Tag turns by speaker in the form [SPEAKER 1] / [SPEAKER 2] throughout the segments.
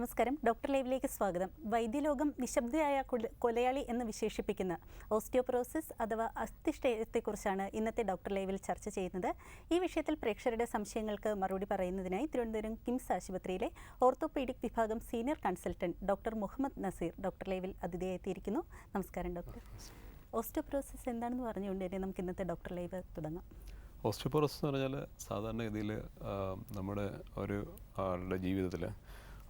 [SPEAKER 1] നമസ്കാരം. ഡോക്ടർ ലൈവിലേക്ക് സ്വാഗതം. വൈദ്യലോകം നിശബ്ദയായ കൊലയാളി എന്ന് വിശേഷിപ്പിക്കുന്ന ഓസ്റ്റിയോപൊറോസിസ് അഥവാ അസ്ഥിക്ഷയത്തെക്കുറിച്ചാണ് ഇന്നത്തെ ഡോക്ടർ ലൈവിൽ ചർച്ച ചെയ്യുന്നത്. ഈ വിഷയത്തിൽ പ്രേക്ഷകരുടെ സംശയങ്ങൾക്ക് മറുപടി പറയുന്നതിനായി തിരുവനന്തപുരം കിംസ് ആശുപത്രിയിലെ ഓർത്തോപീഡിക് വിഭാഗം senior consultant doctor Muhammad Naseer doctor ലൈവിൽ അതിഥിയായെത്തിയിരിക്കുന്നു. നമസ്കാരം ഡോക്ടർ. ഓസ്റ്റിയോപൊറോസിസ് എന്താണെന്ന് പറഞ്ഞുകൊണ്ട് തന്നെ നമുക്ക് ഇന്നത്തെ ഡോക്ടർ ലൈവ് തുടങ്ങാം.
[SPEAKER 2] ഓസ്റ്റിയോപൊറോസിസ് എന്ന് പറഞ്ഞാൽ സാധാരണഗതിയിൽ നമ്മുടെ ഒരു ആളുടെ ജീവിതത്തിൽ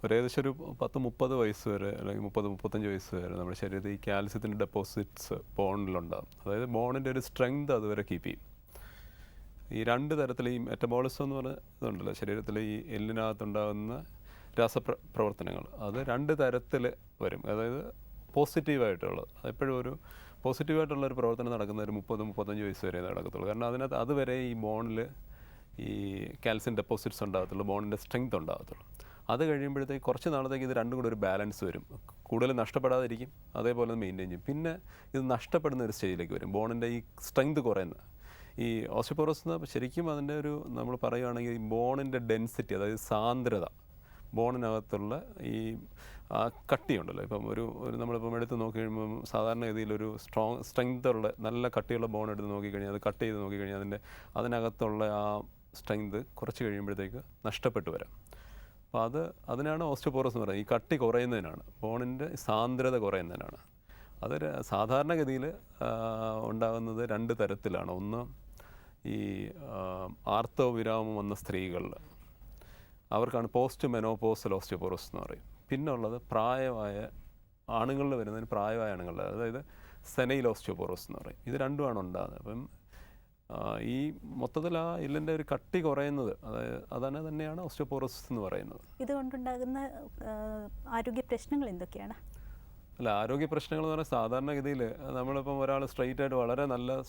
[SPEAKER 2] ഏകദേശം ഒരു 10-30 വയസ്സ് വരെ അല്ലെങ്കിൽ 30-35 വയസ്സ് വരെ നമ്മുടെ ശരീരത്തിൽ ഈ കാൽസ്യത്തിൻ്റെ ഡെപ്പോസിറ്റ്സ് ബോണിലുണ്ടാകും. അതായത് ബോണിൻ്റെ ഒരു സ്ട്രെങ്ത് അതുവരെ കീപ്പ് ചെയ്യും. ഈ രണ്ട് തരത്തിൽ ഈ മെറ്റബോളിസം എന്ന് പറഞ്ഞ ഇതുണ്ടല്ലോ, ശരീരത്തിൽ ഈ എല്ലിനകത്തുണ്ടാകുന്ന രാസപ്രവർത്തനങ്ങൾ അത് രണ്ട് തരത്തിൽ വരും. അതായത് പോസിറ്റീവായിട്ടുള്ളത്, അതെപ്പോഴും ഒരു പോസിറ്റീവായിട്ടുള്ളൊരു പ്രവർത്തനം നടക്കുന്ന ഒരു 30-35 വയസ്സ് വരെ നടക്കത്തുള്ളൂ. കാരണം അതിനകത്ത് അതുവരെ ഈ ബോണിൽ ഈ കാൽസ്യം ഡെപ്പോസിറ്റ്സ് ഉണ്ടാകത്തുള്ളൂ, ബോണിൻ്റെ സ്ട്രെങ്ത് ഉണ്ടാകത്തുള്ളൂ. അത് കഴിയുമ്പോഴത്തേക്ക് കുറച്ച് നാളത്തേക്ക് ഇത് രണ്ടും കൂടെ ഒരു ബാലൻസ് വരും. കൂടുതൽ നഷ്ടപ്പെടാതിരിക്കും, അതേപോലെ മെയിൻറ്റെയിൻ ചെയ്യും. പിന്നെ ഇത് നഷ്ടപ്പെടുന്ന ഒരു സ്റ്റേജിലേക്ക് വരും, ബോണിൻ്റെ ഈ സ്ട്രെങ്ത് കുറയുന്ന. ഈ ഓസ്റ്റിയോപൊറോസിസ് ശരിക്കും അതിൻ്റെ ഒരു നമ്മൾ പറയുകയാണെങ്കിൽ ഈ ബോണിൻ്റെ ഡെൻസിറ്റി, അതായത് സാന്ദ്രത, ബോണിനകത്തുള്ള ഈ കട്ടിയുണ്ടല്ലോ. ഇപ്പം ഒരു നമ്മളിപ്പം എടുത്ത് നോക്കി കഴിയുമ്പം സാധാരണഗതിയിലൊരു സ്ട്രെങ്ത് ഉള്ള നല്ല കട്ടിയുള്ള ബോൺ എടുത്ത് നോക്കിക്കഴിഞ്ഞാൽ, അത് കട്ട് ചെയ്ത് നോക്കിക്കഴിഞ്ഞാൽ അതിനകത്തുള്ള ആ സ്ട്രെങ്ത് കുറച്ച് കഴിയുമ്പോഴത്തേക്ക് നഷ്ടപ്പെട്ടു വരാം. അപ്പോൾ അതിനാണ് ഓസ്റ്റിയോപൊറോസിസ് എന്ന് പറയുന്നത്. ഈ കട്ടി കുറയുന്നതിനാണ്, ബോണിൻ്റെ സാന്ദ്രത കുറയുന്നതിനാണ്. അത് സാധാരണഗതിയിൽ ഉണ്ടാകുന്നത് രണ്ട് തരത്തിലാണ്. ഒന്ന് ഈ ആർത്തവവിരാമം വന്ന സ്ത്രീകളിൽ അവർക്കാണ് പോസ്റ്റ് മെനോപോസൽ ഓസ്റ്റിയോപൊറോസിസ് എന്ന് പറയും. പിന്നെ ഉള്ളത് പ്രായമായ ആണുങ്ങളിൽ വരുന്നതിന്, പ്രായമായ ആണുങ്ങളിൽ, അതായത് സെനൈൽ ഓസ്റ്റിയോപൊറോസിസ് എന്ന് പറയും. ഇത് രണ്ടുമാണ് ഉണ്ടാകുന്നത്. അപ്പം ഈ മൊത്തത്തിൽ ആ എല്ലിൻ്റെ ഒരു കട്ടി കുറയുന്നത് തന്നെയാണ് ഓസ്റ്റിയോപൊറോസിസ് എന്ന് പറയുന്നത്.
[SPEAKER 1] ഇതുകൊണ്ടുണ്ടാകുന്ന ആരോഗ്യ പ്രശ്നങ്ങൾ എന്തൊക്കെയാണ്?
[SPEAKER 2] അല്ല, ആരോഗ്യ പ്രശ്നങ്ങൾ എന്ന് പറഞ്ഞാൽ സാധാരണഗതിയിൽ നമ്മളിപ്പം ഒരാൾ വളരെ നല്ല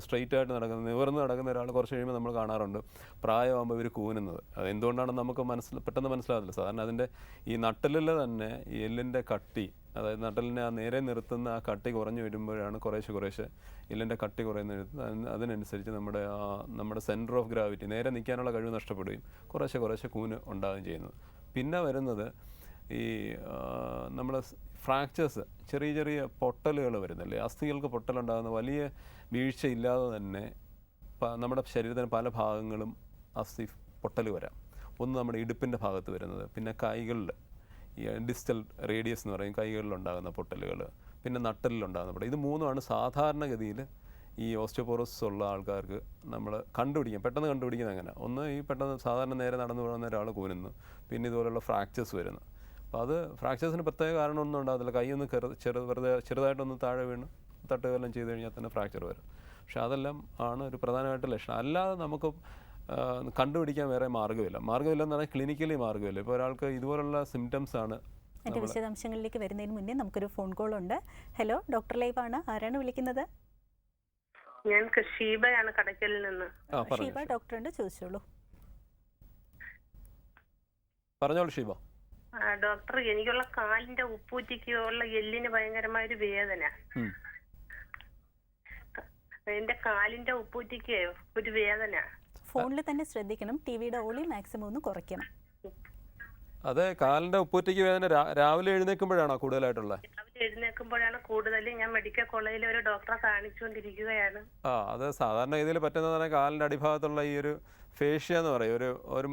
[SPEAKER 2] സ്ട്രെയിറ്റ് ആയിട്ട് നിവർന്ന് നടക്കുന്ന ഒരാൾ കുറച്ച് കഴിയുമ്പോൾ നമ്മൾ കാണാറുണ്ട് പ്രായമാകുമ്പോൾ ഇവർ കൂനുന്നത്. അത് എന്തുകൊണ്ടാണെന്ന് നമുക്ക് പെട്ടെന്ന് മനസ്സിലാകില്ല. സാധാരണ അതിൻ്റെ ഈ നട്ടലിൽ തന്നെ ഈ എല്ലിൻ്റെ കട്ടി, അതായത് നട്ടലിനെ ആ നേരെ നിർത്തുന്ന ആ കട്ടി കുറഞ്ഞു വരുമ്പോഴാണ് കുറേശ്ശെ എല്ലിൻ്റെ കട്ടി കുറയുന്ന. അതിനനുസരിച്ച് നമ്മുടെ സെൻറ്റർ ഓഫ് ഗ്രാവിറ്റി, നേരെ നിൽക്കാനുള്ള കഴിവ് നഷ്ടപ്പെടുകയും കുറേശ്ശെ കൂന് ഉണ്ടാകുകയും ചെയ്യുന്നത്. പിന്നെ വരുന്നത് ഈ നമ്മുടെ ഫ്രാക്ചേഴ്സ്, ചെറിയ പൊട്ടലുകൾ വരുന്നില്ലേ, അസ്ഥികൾക്ക് പൊട്ടലുണ്ടാകുന്ന, വലിയ വീഴ്ചയില്ലാതെ തന്നെ നമ്മുടെ ശരീരത്തിന് പല ഭാഗങ്ങളും അസ്ഥി പൊട്ടൽ വരാം. ഒന്ന് നമ്മുടെ ഇടുപ്പിൻ്റെ ഭാഗത്ത് വരുന്നത്, പിന്നെ കൈകളിൽ ഈ ഡിസ്റ്റൽ റേഡിയസ് എന്ന് പറയും, കൈകളിലുണ്ടാകുന്ന പൊട്ടലുകൾ, പിന്നെ നട്ടലിലുണ്ടാകുന്ന പൊട്ടൽ. ഇത് മൂന്നുമാണ് സാധാരണഗതിയിൽ ഈ ഓസ്റ്റിയോപൊറോസിസ് ഉള്ള ആൾക്കാർക്ക് നമ്മൾ പെട്ടെന്ന് കണ്ടുപിടിക്കുന്നത്. അങ്ങനെ ഒന്ന്, ഈ പെട്ടെന്ന് സാധാരണ നേരെ നടന്നു പോകുന്ന ഒരാൾ കൂനുന്നു. പിന്നെ ഇതുപോലുള്ള ഫ്രാക്ചേഴ്സ് വരുന്നു. അപ്പോൾ അത് ഫ്രാക്ചേഴ്സിന് പ്രത്യേക കാരണമൊന്നും ഉണ്ടാകത്തില്ല. കൈയൊന്ന് ചെറുതായിട്ടൊന്ന് താഴെ വീണ് തട്ടുകയെല്ലാം ചെയ്ത് കഴിഞ്ഞാൽ തന്നെ ഫ്രാക്ചർ വരും. പക്ഷെ അതെല്ലാം ആണ് ഒരു പ്രധാനമായിട്ട് ലക്ഷണം. അല്ലാതെ നമുക്ക് കണ്ടുപിടിക്കാൻ വേറെ മാർഗ്ഗമില്ലെന്ന് പറഞ്ഞാൽ ക്ലിനിക്കലി മാർഗ്ഗമില്ല. ഇപ്പോൾ ഒരാൾക്ക് ഇതുപോലുള്ള സിംറ്റംസ് ആണ്.
[SPEAKER 1] എൻ്റെ വിശദാംശങ്ങളിലേക്ക് വരുന്നതിന് മുന്നേ നമുക്കൊരു ഫോൺ കോൾ ഉണ്ട്. ഹലോ, ഡോക്ടർ ലൈവ് ആണ്. ആരാണ് വിളിക്കുന്നത്?
[SPEAKER 3] ഞാൻ ഷീബയാണ്, കടയ്ക്കലിൽ നിന്ന്.
[SPEAKER 1] ഷീബ ഡോക്ടറുണ്ട്, ചോദിച്ചോളൂ.
[SPEAKER 2] പറഞ്ഞോളൂ ഷീബ.
[SPEAKER 3] ഡോക്ടർ, എനിക്കുള്ള കാലിന്റെ ഉപ്പൂറ്റിക്കുള്ള എല്ലിന് ഭയങ്കരമായൊരു വേദന. എന്റെ കാലിന്റെ ഉപ്പൂറ്റിക്ക് ഒരു വേദന.
[SPEAKER 1] ഫോണിൽ തന്നെ ശ്രദ്ധിക്കണം, ടിവിയുടെ വോളിയം മാക്സിമം ഒന്ന് കുറയ്ക്കണം.
[SPEAKER 2] അതെ, കാലിന്റെ ഉപ്പൂറ്റിക്ക് വേദന രാവിലെ എഴുന്നേൽക്കുമ്പോഴാണോ കൂടുതലായിട്ടുള്ളത്?
[SPEAKER 3] രാവിലെ എഴുന്നേൽക്കുമ്പോഴാണ് കൂടുതൽ. ഞാൻ മെഡിക്കൽ കോളേജിൽ ഒരു ഡോക്ടറെ കാണിച്ചുകൊണ്ടിരിക്കുകയാണ്.
[SPEAKER 2] അത് സാധാരണ ഇതിൽ പറ്റുന്നതാണ് കാലിന്റെ അടിഭാഗത്തുള്ള ഈ ഒരു ഫേഷ്യ എന്ന് പറയും, ഒരു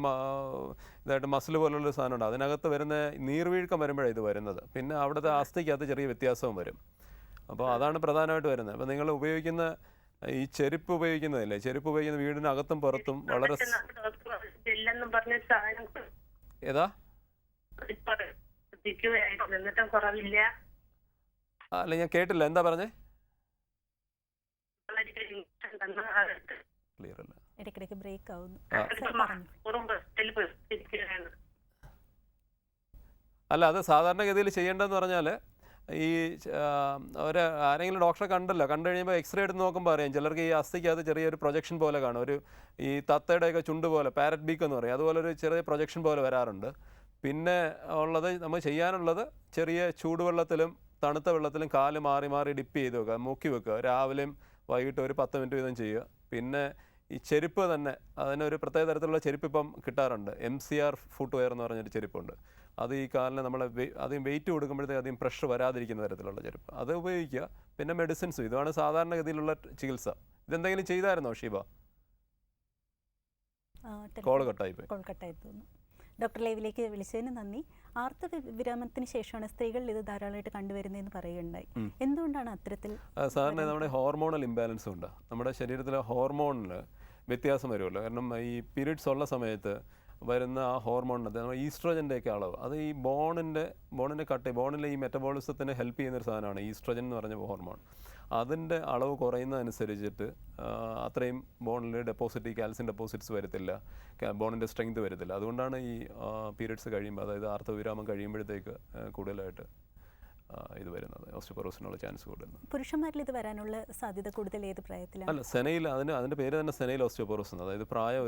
[SPEAKER 2] ഇതായിട്ട് മസിൽ പോലുള്ളൊരു സാധനമുണ്ട്. അതിനകത്ത് വരുന്ന നീർവീഴ്ക്കം വരുമ്പോഴാണ് ഇത് വരുന്നത്. പിന്നെ അവിടുത്തെ അസ്ഥിക്കകത്ത് ചെറിയ വ്യത്യാസവും വരും. അപ്പോൾ അതാണ് പ്രധാനമായിട്ട് വരുന്നത്. അപ്പോൾ നിങ്ങൾ ഉപയോഗിക്കുന്ന ഈ ചെരുപ്പ് ഉപയോഗിക്കുന്നതല്ലേ, ചെരുപ്പ് ഉപയോഗിക്കുന്ന വീടിനകത്തും പുറത്തും വളരെ ഏതാ അല്ല, ഞാൻ കേട്ടില്ല, എന്താ പറഞ്ഞേ? ക്ലിയർ അല്ല,
[SPEAKER 1] ഇടയ്ക്കിടയ്ക്ക് ബ്രേക്ക് ആവുന്നു.
[SPEAKER 2] അല്ല, അത് സാധാരണഗതിയിൽ ചെയ്യേണ്ടതെന്ന് പറഞ്ഞാൽ ഈ ആരെങ്കിലും ഡോക്ടറെ കണ്ടു കഴിയുമ്പോൾ എക്സ്റേ എടുത്ത് നോക്കുമ്പോൾ അറിയാം. ചിലർക്ക് ഈ അസ്ഥിക്കകത്ത് ചെറിയൊരു പ്രൊജക്ഷൻ പോലെ കാണും, ഒരു ഈ തത്തയുടെയൊക്കെ ചുണ്ട് പോലെ, പാരറ്റ് ബീക്ക് എന്ന് പറയും, അതുപോലെ ഒരു ചെറിയ പ്രൊജക്ഷൻ പോലെ വരാറുണ്ട്. പിന്നെ ഉള്ളത് നമ്മൾ ചെയ്യാനുള്ളത് ചെറിയ ചൂടുവെള്ളത്തിലും തണുത്ത വെള്ളത്തിലും കാല് മാറി ഡിപ്പ് ചെയ്ത് വെക്കുക, മുക്കി വെക്കുക. രാവിലെയും വൈകിട്ട് ഒരു 10 മിനിറ്റ് വീതം ചെയ്യുക. പിന്നെ ഈ ചെരുപ്പ് തന്നെ, അതിനൊരു പ്രത്യേക തരത്തിലുള്ള ചെരുപ്പ് ഇപ്പം കിട്ടാറുണ്ട്. MCR ഫുട്വെയർ എന്ന് പറഞ്ഞൊരു ചെരുപ്പുണ്ട്. അത് ഈ കാലിന് നമ്മൾ അധികം വെയിറ്റ് കൊടുക്കുമ്പോഴത്തേക്ക് അധികം പ്രഷർ വരാതിരിക്കുന്ന തരത്തിലുള്ള ചെരുപ്പ് അത് ഉപയോഗിക്കുക. പിന്നെ മെഡിസിൻസും, ഇതാണ് സാധാരണഗതിയിലുള്ള ചികിത്സ. ഇതെന്തെങ്കിലും ചെയ്തായിരുന്നോ ഷീബ? കോൾ കട്ടായി
[SPEAKER 1] തോന്നുന്നു. ഡോക്ടർ ലൈവിലേക്ക് വിളിച്ചതിന് നന്ദി. ആർത്തവ വിരാമത്തിന് ശേഷമാണ് സ്ത്രീകളിൽ ഇത് ധാരാളമായിട്ട് കണ്ടുവരുന്നതെന്ന് പറയുകയുണ്ടായി. എന്തുകൊണ്ടാണ് അത്തരത്തിൽ?
[SPEAKER 2] സാധാരണ നമ്മുടെ ഹോർമോണൽ ഇംബാലൻസ് ഉണ്ട്. നമ്മുടെ ശരീരത്തിലെ ഹോർമോണിൽ വ്യത്യാസം വരുമല്ലോ. കാരണം ഈ പീരീഡ്സ് ഉള്ള സമയത്ത് വരുന്ന ആ ഹോർമോണിനകത്ത് നമ്മൾ ഈസ്ട്രോജൻ്റെയൊക്കെ അളവ്, അത് ഈ ബോണിലെ ഈ മെറ്റബോളിസത്തിന് ഹെൽപ്പ് ചെയ്യുന്നൊരു സാധനമാണ് ഈസ്ട്രോജൻ എന്ന് പറഞ്ഞ ഹോർമോൺ. അതിൻ്റെ അളവ് കുറയുന്നതനുസരിച്ചിട്ട് അത്രയും ബോണിൽ കാൽസ്യം ഡെപ്പോസിറ്റ്സ് വരത്തില്ല, ബോണിൻ്റെ സ്ട്രെങ്ത് വരത്തില്ല. അതുകൊണ്ടാണ് ഈ പീരീഡ്സ് കഴിയുമ്പോൾ, അതായത് ആർത്തവവിരാമം കഴിയുമ്പോഴത്തേക്ക് കൂടുതലായിട്ട് ഇത് വരുന്നത്, ഓസ്റ്റിയോപൊറോസിനുള്ള ചാൻസ് കൂടുന്നത്.
[SPEAKER 1] പുരുഷന്മാരിൽ ഇത് വരാനുള്ള സാധ്യത കൂടുതൽ ഏത് പ്രായത്തിലാണ്?
[SPEAKER 2] അല്ല, സെനയിൽ, അതിൻ്റെ പേര് തന്നെ സെനയിൽ ഓസ്റ്റിയോപൊറോസിസ്, അതായത് പ്രായം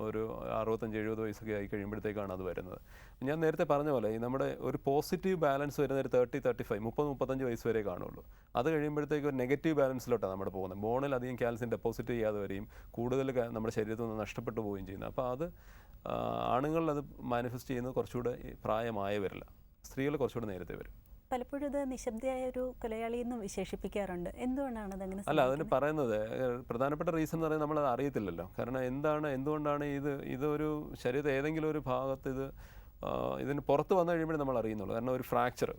[SPEAKER 2] ഒരു 65-70 വയസ്സൊക്കെ ആയി കഴിയുമ്പോഴത്തേക്കാണ് അത് വരുന്നത്. ഞാൻ നേരത്തെ പറഞ്ഞ പോലെ ഈ നമ്മുടെ ഒരു പോസിറ്റീവ് ബാലൻസ് വരുന്ന ഒരു 30-35 30-35 വയസ്സ് വരെ കാണുള്ളൂ. അത് കഴിയുമ്പോഴത്തേക്ക് ഒരു നെഗറ്റീവ് ബാലൻസിലോട്ടാണ് നമ്മുടെ പോകുന്നത്. ബോണിൽ അധികം കാൽസ്യം ഡെപ്പോസിറ്റ് ചെയ്യാതെ വരെയും കൂടുതൽ നമ്മുടെ ശരീരത്തിൽ നിന്ന് നഷ്ടപ്പെട്ടു പോവുകയും ചെയ്യുന്നത്. അപ്പോൾ അത് ആണുങ്ങളിൽ അത് മാനിഫെസ്റ്റ് ചെയ്യുന്നത് കുറച്ചുകൂടെ പ്രായമായവരില്ല, സ്ത്രീകൾ കുറച്ചുകൂടെ നേരത്തെ വരും.
[SPEAKER 1] പലപ്പോഴും ഇത് നിശബ്ദയായ ഒരു കൊലയാളി എന്ന് വിശേഷിപ്പിക്കാറുണ്ട്. എന്തുകൊണ്ടാണ് അതങ്ങനെ?
[SPEAKER 2] അല്ല, അതിന് പറയുന്നത് പ്രധാനപ്പെട്ട റീസൺ എന്ന് പറയുന്നത് നമ്മളത് അറിയത്തില്ലല്ലോ. കാരണം എന്തുകൊണ്ടാണ് ഇതൊരു ശരീരത്തെ ഏതെങ്കിലും ഒരു ഭാഗത്ത് ഇതിന് പുറത്ത് വന്നു കഴിയുമ്പോഴേ നമ്മൾ അറിയുന്നുള്ളൂ. കാരണം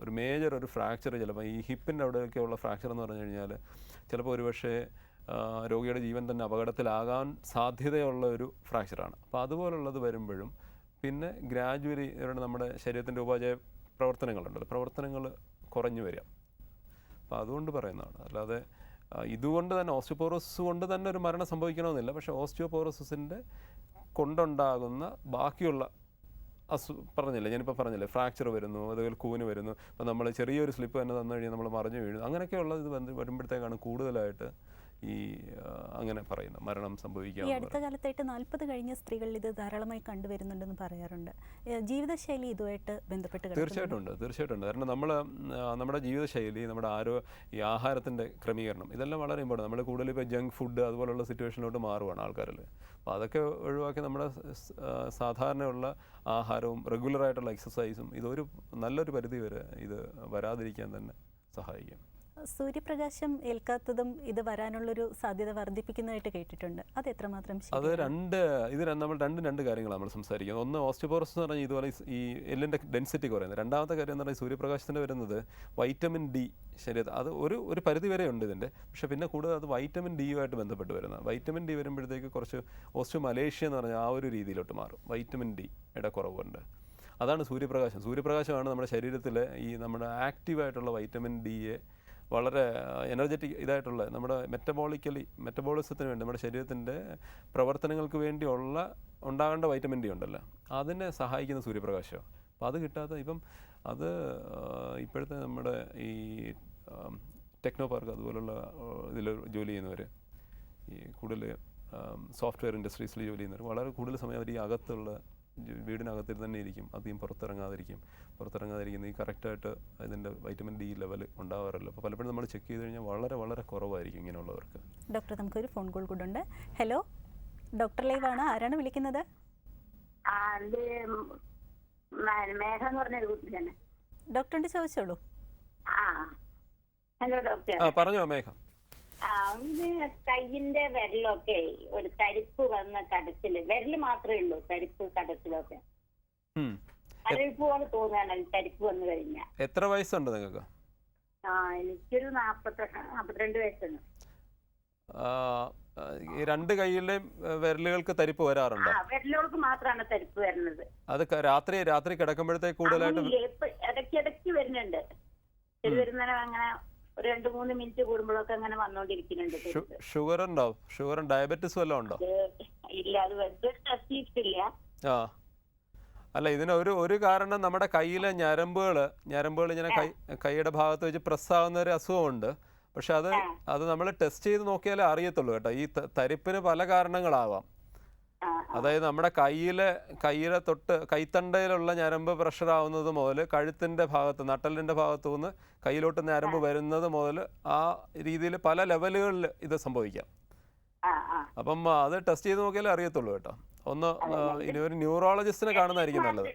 [SPEAKER 2] ഒരു മേജർ ഫ്രാക്ചർ ചിലപ്പോൾ ഈ ഹിപ്പിൻ്റെ അവിടെയൊക്കെയുള്ള ഫ്രാക്ചർ എന്ന് പറഞ്ഞു കഴിഞ്ഞാൽ ചിലപ്പോൾ ഒരുപക്ഷെ രോഗിയുടെ ജീവൻ തന്നെ അപകടത്തിലാകാൻ സാധ്യതയുള്ള ഒരു ഫ്രാക്ചറാണ്. അപ്പോൾ അതുപോലുള്ളത് വരുമ്പോഴും പിന്നെ ഗ്രാജുവലി നമ്മുടെ ശരീരത്തിൻ്റെ ഉപാജയ പ്രവർത്തനങ്ങൾ കുറഞ്ഞു വരിക. അപ്പോൾ അതുകൊണ്ട് പറയുന്നതാണ്. അല്ലാതെ ഇതുകൊണ്ട് തന്നെ ഓസ്റ്റിയോപോറോസിസ് കൊണ്ട് തന്നെ ഒരു മരണം സംഭവിക്കണമെന്നില്ല. പക്ഷേ ഓസ്റ്റിയോപോറോസിസിൻ്റെ കൊണ്ടുണ്ടാകുന്ന ബാക്കിയുള്ള ഞാനിപ്പോൾ പറഞ്ഞില്ലേ, ഫ്രാക്ചർ വരുന്നു, അതുപോലെ കൂന് വരുന്നു. അപ്പോൾ നമ്മൾ ചെറിയൊരു സ്ലിപ്പ് തന്നെ തന്നു കഴിഞ്ഞാൽ നമ്മൾ മറിഞ്ഞു വീഴുന്നു. അങ്ങനെയൊക്കെയുള്ള ഇത് വരുമ്പോഴത്തേക്കാണ് കൂടുതലായിട്ട് അങ്ങനെ പറയുന്നത് മരണം സംഭവിക്കുക.
[SPEAKER 1] ഈ അടുത്ത കാലത്തായിട്ട് 40 കഴിഞ്ഞ സ്ത്രീകളിൽ ഇത് ധാരാളമായി കണ്ടുവരുന്നുണ്ടെന്ന് പറയാറുണ്ട്. ജീവിതശൈലി ഇതുമായിട്ട് ബന്ധപ്പെട്ട്?
[SPEAKER 2] തീർച്ചയായിട്ടും ഉണ്ട്. കാരണം നമ്മുടെ ജീവിതശൈലി, നമ്മുടെ ഈ ആഹാരത്തിൻ്റെ ക്രമീകരണം, ഇതെല്ലാം വളരെ ഇമ്പോർട്ടൻ്റ്. നമ്മൾ കൂടുതൽ ഇപ്പോൾ ജങ്ക് ഫുഡ് അതുപോലുള്ള സിറ്റുവേഷനിലോട്ട് മാറുവാണ് ആൾക്കാരിൽ. അപ്പോൾ അതൊക്കെ ഒഴിവാക്കി നമ്മുടെ സാധാരണയുള്ള ആഹാരവും റെഗുലറായിട്ടുള്ള എക്സസൈസും ഇതൊരു നല്ലൊരു പരിധി വരെ ഇത് വരാതിരിക്കാൻ തന്നെ സഹായിക്കും.
[SPEAKER 1] സൂര്യപ്രകാശം ഏൽക്കാത്തതും ഇത് വരാനുള്ളൊരു സാധ്യത വർദ്ധിപ്പിക്കുന്നതായിട്ട് കേട്ടിട്ടുണ്ട്. അത് എത്രമാത്രം?
[SPEAKER 2] അത് നമ്മൾ രണ്ട് കാര്യങ്ങളാണ് നമ്മൾ സംസാരിക്കുന്നത്. ഒന്ന്, ഓസ്റ്റിയോപോറോസിസ് എന്ന് പറഞ്ഞാൽ ഇതുപോലെ ഈ എല്ലിൻ്റെ ഡെൻസിറ്റി കുറയുന്നത്. രണ്ടാമത്തെ കാര്യം എന്ന് പറഞ്ഞാൽ സൂര്യപ്രകാശത്തിന് വരുന്നത് വൈറ്റമിൻ ഡി ശരീരത്തിൽ അത് ഒരു പരിധി വരെ ഉണ്ട് ഇതിൻ്റെ. പക്ഷേ പിന്നെ കൂടുതൽ അത് വൈറ്റമിൻ ഡിയുമായിട്ട് ബന്ധപ്പെട്ട് വരുന്നത്. വൈറ്റമിൻ ഡി വരുമ്പോഴത്തേക്ക് കുറച്ച് ഓസ്റ്റിയോമലേഷ്യ എന്ന് പറഞ്ഞാൽ ആ ഒരു രീതിയിലോട്ട് മാറും. വൈറ്റമിൻ ഡിയുടെ കുറവുണ്ട്. അതാണ് സൂര്യപ്രകാശമാണ് നമ്മുടെ ശരീരത്തിലെ ഈ നമ്മുടെ ആക്റ്റീവായിട്ടുള്ള വൈറ്റമിൻ ഡിയെ വളരെ എനർജറ്റിക് ഇതായിട്ടുള്ള നമ്മുടെ മെറ്റബോളിസത്തിന് വേണ്ടി നമ്മുടെ ശരീരത്തിൻ്റെ പ്രവർത്തനങ്ങൾക്ക് വേണ്ടി ഉണ്ടാകേണ്ട വൈറ്റമിൻ ഡി ഉണ്ടല്ലോ, അതിനെ സഹായിക്കുന്ന സൂര്യപ്രകാശമാണ്. അപ്പോൾ അത് കിട്ടാത്ത അത് ഇപ്പോഴത്തെ നമ്മുടെ ഈ ടെക്നോ പാർക്ക് അതുപോലുള്ള ഇതിൽ ജോലി ചെയ്യുന്നവർ, ഈ കൂടുതൽ സോഫ്റ്റ്വെയർ ഇൻഡസ്ട്രീസിൽ ജോലി ചെയ്യുന്നവർ വളരെ കൂടുതൽ സമയം അവർ ഈ അകത്തുള്ള വീടിനകത്തിൽ തന്നെ ഇരിക്കും, അധികം പുറത്തിറങ്ങാതിരിക്കുന്ന ഈ കറക്റ്റായിട്ട് ഇതിൻ്റെ വൈറ്റമിൻ ഡി ലെവൽ ഉണ്ടാവാറില്ല. അപ്പോൾ പലപ്പോഴും നമ്മൾ ചെക്ക് ചെയ്ത് കഴിഞ്ഞാൽ വളരെ വളരെ കുറവായിരിക്കും ഇങ്ങനെയുള്ളവർക്ക്.
[SPEAKER 1] ഡോക്ടർ, നമുക്കൊരു ഫോൺ കോൾ കൂടുണ്ട്. ഹലോ, ഡോക്ടർ ലൈവാണ്. ആരാണ് വിളിക്കുന്നത്? ഡോക്ടറിന്റെ ചോദിച്ചോളൂ.
[SPEAKER 3] Hello doctor.
[SPEAKER 2] പറഞ്ഞോ മേഘ.
[SPEAKER 3] കയ്യിന്റെ വിരലൊക്കെ ഒരു തരിപ്പ് വന്ന കടച്ചില്, വിരല് മാത്രമേ ഉള്ളൂ തരിപ്പ് കടച്ചിലൊക്കെ, തരിപ്പ് പോലെ തോന്നാണ് തരിപ്പ് വന്നു കഴിഞ്ഞാൽ.
[SPEAKER 2] എത്ര വയസ്സുണ്ട് നിങ്ങൾക്ക്?
[SPEAKER 3] എനിക്കൊരു 42 വയസ്സുണ്ട്.
[SPEAKER 2] ഈ രണ്ട് കൈയിലെയും വിരലുകൾക്ക് തരിപ്പ് വരാറുണ്ടോ?
[SPEAKER 3] വിരലുകൾക്ക് മാത്രമാണ് തരിപ്പ് വരുന്നത്.
[SPEAKER 2] അത് രാത്രി കിടക്കുമ്പോഴത്തേക്ക് കൂടുതലായിട്ട്
[SPEAKER 3] ഇടയ്ക്കിടയ്ക്ക് വരുന്നുണ്ട്. അങ്ങനെ 2-3 മിനിറ്റ് കൂടുമ്പോഴൊക്കെ അങ്ങനെ വന്നോണ്ടിരിക്കുന്നുണ്ട്.
[SPEAKER 2] ഷുഗർ ഉണ്ടോ? ഡയബറ്റിസ് വല്ലതും ഉണ്ടോ?
[SPEAKER 3] ഇല്ല, അത് ടെസ്റ്റ് ചെയ്തിട്ടില്ല.
[SPEAKER 2] അല്ല, ഇതിന് ഒരു കാരണം നമ്മുടെ കയ്യിലെ ഞരമ്പുകൾ ഇങ്ങനെ കൈയുടെ ഭാഗത്ത് വെച്ച് പ്രസ്സാവുന്ന ഒരു അസുഖമുണ്ട്. പക്ഷെ അത് നമ്മൾ ടെസ്റ്റ് ചെയ്ത് നോക്കിയാലേ അറിയത്തുള്ളൂ കേട്ടോ. ഈ തരിപ്പിന് പല കാരണങ്ങളാവാം. അതായത് നമ്മുടെ കയ്യിലെ തൊട്ട് കൈത്തണ്ടയിലുള്ള ഞരമ്പ് പ്രഷർ ആവുന്നത് മുതൽ കഴുത്തിൻ്റെ ഭാഗത്ത് നട്ടലിൻ്റെ ഭാഗത്തു നിന്ന് കയ്യിലോട്ട് ഞരമ്പ് വരുന്നത് മുതൽ ആ രീതിയിൽ പല ലെവലുകളിൽ ഇത് സംഭവിക്കാം. അപ്പം അത് ടെസ്റ്റ് ചെയ്ത് നോക്കിയാലേ അറിയത്തുള്ളൂ കേട്ടോ. ഇനി ഒരു ന്യൂറോളജിസ്റ്റിനെ കാണുന്നതായിരിക്കും നല്ലത്.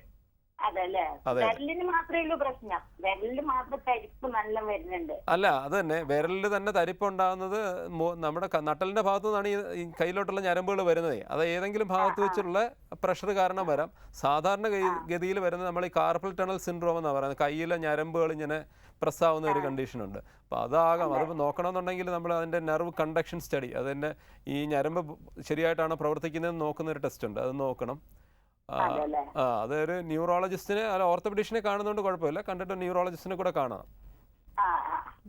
[SPEAKER 3] അതല്ലേ,
[SPEAKER 2] അതെ.
[SPEAKER 3] വിരലിന് മാത്രമേ ഉള്ളൂ പ്രശ്നം. വിരലിന് മാത്രം തരിപ്പ് നല്ല വരുന്നുണ്ട്.
[SPEAKER 2] അല്ല, അത് തന്നെ വിരലിൽ തന്നെ തരിപ്പുണ്ടാകുന്നത് നമ്മുടെ നട്ടലിന്റെ ഭാഗത്തു നിന്നാണ് ഈ കയ്യിലോട്ടുള്ള ഞരമ്പുകൾ വരുന്നത്. അത് ഏതെങ്കിലും ഭാഗത്ത് വെച്ചുള്ള പ്രഷർ കാരണം വരാം. സാധാരണ ഗതിയിൽ വരുന്നത് നമ്മൾ ഈ കാർപ്പൽ ടണൽ സിൻഡ്രോം എന്നാണ് പറയുന്നത്. കയ്യിലെ ഞരമ്പുകൾ ഇങ്ങനെ പ്രസ്സാവുന്ന ഒരു കണ്ടീഷനുണ്ട്. അപ്പോൾ അതാകാം. അത് നോക്കണമെന്നുണ്ടെങ്കിൽ നമ്മൾ അതിൻ്റെ നെർവ് കണ്ടക്ഷൻ സ്റ്റഡി, അതിൻ്റെ ഈ ഞരമ്പ് ശരിയായിട്ടാണ് പ്രവർത്തിക്കുന്നതെന്ന് നോക്കുന്ന ഒരു ടെസ്റ്റ് ഉണ്ട്, അത് നോക്കണം. അതൊരു ന്യൂറോളജിസ്റ്റിനെ അല്ല ഓർത്തോപെഡിഷനെ കാണുന്നതുകൊണ്ട് കുഴപ്പമില്ല, കണ്ടിട്ട് ന്യൂറോളജിസ്റ്റിനെ കൂടെ കാണാം.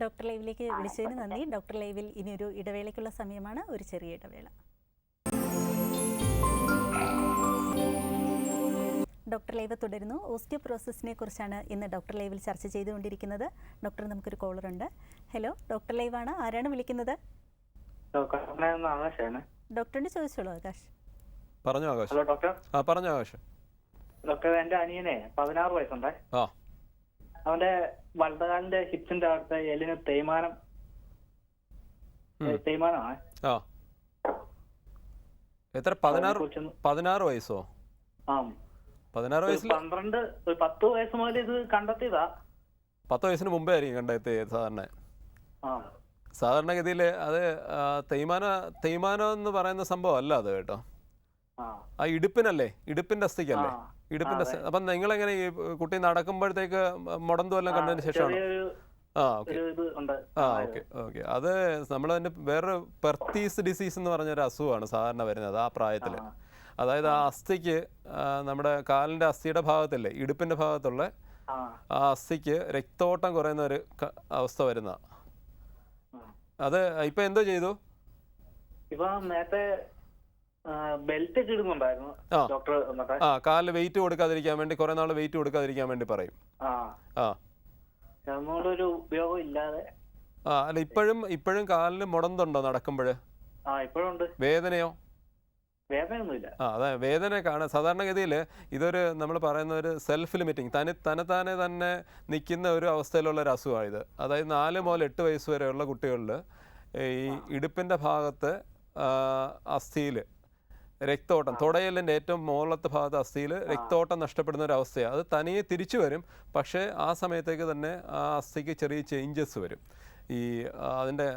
[SPEAKER 1] ഡോക്ടർ ലൈവിലേക്ക് വിളിച്ചതിന് നന്ദി. ഡോക്ടർ ലൈവിൽ ഇനി ഒരു ഇടവേളയ്ക്കുള്ള സമയമാണ്, ഒരു ചെറിയ ഇടവേള. ഡോക്ടർ ലൈവ് തുടരുന്നു. ഓസ്റ്റിയോപ്രോസിസിനെ കുറിച്ചാണ് ഇന്ന് ഡോക്ടർ ലൈവിൽ ചർച്ച ചെയ്തുകൊണ്ടിരിക്കുന്നത്. ഡോക്ടർ, നമുക്കൊരു കോളറുണ്ട്. ഹലോ, ഡോക്ടർ ലൈവാണ്, ആരാണ് വിളിക്കുന്നത്? ഡോക്ടറിന്റെ ചോദിച്ചോളൂ ആകാശ്.
[SPEAKER 2] പറഞ്ഞോ ആകാശ്.
[SPEAKER 4] Hello doctor.
[SPEAKER 2] പറഞ്ഞോ ആകാശ്.
[SPEAKER 4] ഡോക്ടർ, എന്റെ അനിയനെ 16 വയസ്സുണ്ടേ. അവന്റെ വലതുകാലിന്റെ ഹിപ്സിന്റെ അടുത്ത് എല്ലിന് തേയ്മാനമാണ്.
[SPEAKER 2] എത്ര? 16 വയസ്സോ? 16 വയസ്സിൽ
[SPEAKER 4] 10 വയസ്സ് മുതൽ ഇത് കണ്ടെത്തിയതാ.
[SPEAKER 2] 10 വയസ്സിന് മുമ്പേ ആയിരിക്കും കണ്ടെത്തിയത് സാധാരണഗതിയിൽ. അത് തേയ്മാനം എന്ന് പറയുന്ന സംഭവം അല്ല അത് കേട്ടോ. ആ ഇടുപ്പിനല്ലേ, ഇടുപ്പിന്റെ അസ്ഥിക്കല്ലേ, ഇടുപ്പിന്റെ. അപ്പം നിങ്ങളെങ്ങനെ ഈ കുട്ടി നടക്കുമ്പോഴത്തേക്ക് മുടന്തു എല്ലാം കണ്ടതിന് ശേഷമാണ്? ഓക്കെ. അത് നമ്മളതിന്റെ വേറൊരു പെർത്തീസ് ഡിസീസ് എന്ന് പറഞ്ഞൊരു അസുഖമാണ് സാധാരണ വരുന്നത് ആ പ്രായത്തിൽ. അതായത് ആ അസ്ഥിക്ക്, നമ്മുടെ കാലിന്റെ അസ്ഥിയുടെ ഭാഗത്തല്ലേ, ഇടുപ്പിന്റെ ഭാഗത്തുള്ള ആ അസ്ഥിക്ക് രക്തോട്ടം കുറയുന്ന ഒരു അവസ്ഥ വരുന്ന. അത് ഇപ്പൊ എന്തോ ചെയ്തു?
[SPEAKER 4] ഇപ്പൊ നേരത്തെ ബെൽറ്റ് ഇടുന്നുണ്ടായിരുന്നു ഡോക്ടർ.
[SPEAKER 2] കാലിൽ വെയിറ്റ് കൊടുക്കാതിരിക്കാൻ വേണ്ടി, കുറെ നാൾ വെയിറ്റ് കൊടുക്കാതിരിക്കാൻ വേണ്ടി പറയും.
[SPEAKER 4] ഒരു ഉപയോഗം ഇല്ലാതെ.
[SPEAKER 2] അല്ല, ഇപ്പോഴും കാലിന് മുടന്തുണ്ടോ നടക്കുമ്പോഴ്?
[SPEAKER 4] ഇപ്പോഴുണ്ട്.
[SPEAKER 2] വേദനയോ?
[SPEAKER 4] വേദനയൊന്നുമില്ല.
[SPEAKER 2] അതെ, വേദന കാണാൻ സാധാരണഗതിയിൽ ഇതൊരു നമ്മൾ പറയുന്ന ഒരു സെൽഫ് ലിമിറ്റിംഗ്, തന്നെത്താനെ തന്നെ നിൽക്കുന്ന ഒരു അവസ്ഥയിലുള്ള ഒരു അസുഖമാണ് ഇത്. അതായത് 4 മുതൽ 8 വയസ്സ് വരെയുള്ള കുട്ടികളിൽ ഈ ഇടുപ്പിൻ്റെ ഭാഗത്ത് അസ്ഥിയിൽ രക്തോട്ടം, തുടയെല്ലിൻ്റെ ഏറ്റവും മുകളിലത്തെ ഭാഗത്ത് അസ്ഥിയിൽ രക്തോട്ടം നഷ്ടപ്പെടുന്ന ഒരു അവസ്ഥയാണ്. അത് തനിയെ തിരിച്ചു വരും, പക്ഷേ ആ സമയത്തേക്ക് തന്നെ ആ അസ്ഥിക്ക് ചെറിയ ചേഞ്ചസ് വരും. ഈ അതിൻ്റെ